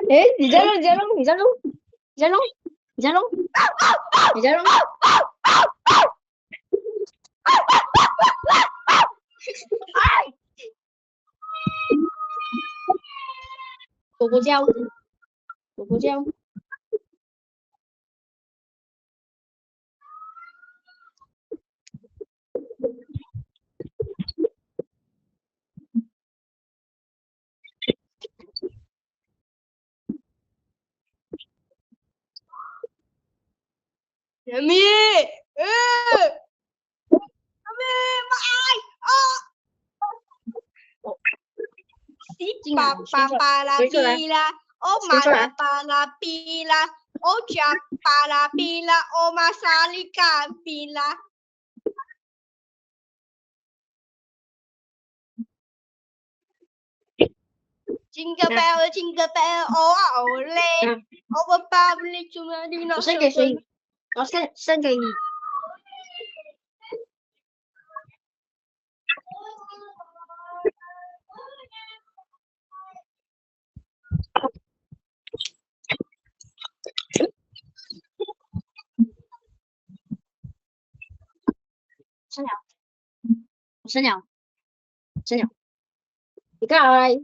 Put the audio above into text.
哎，你在弄，你在弄，你在弄，你在弄，你在弄，你在弄。狗狗叫，狗狗叫。人民，巴巴巴拉比拉，哦马拉巴拉比拉，哦加巴拉比拉，哦马萨里卡比拉。Jingle bell, jingle bell, oh oh lay, oh public to me, 我先给谁？我先给你。生鸟，生鸟，生鸟，你干啥来？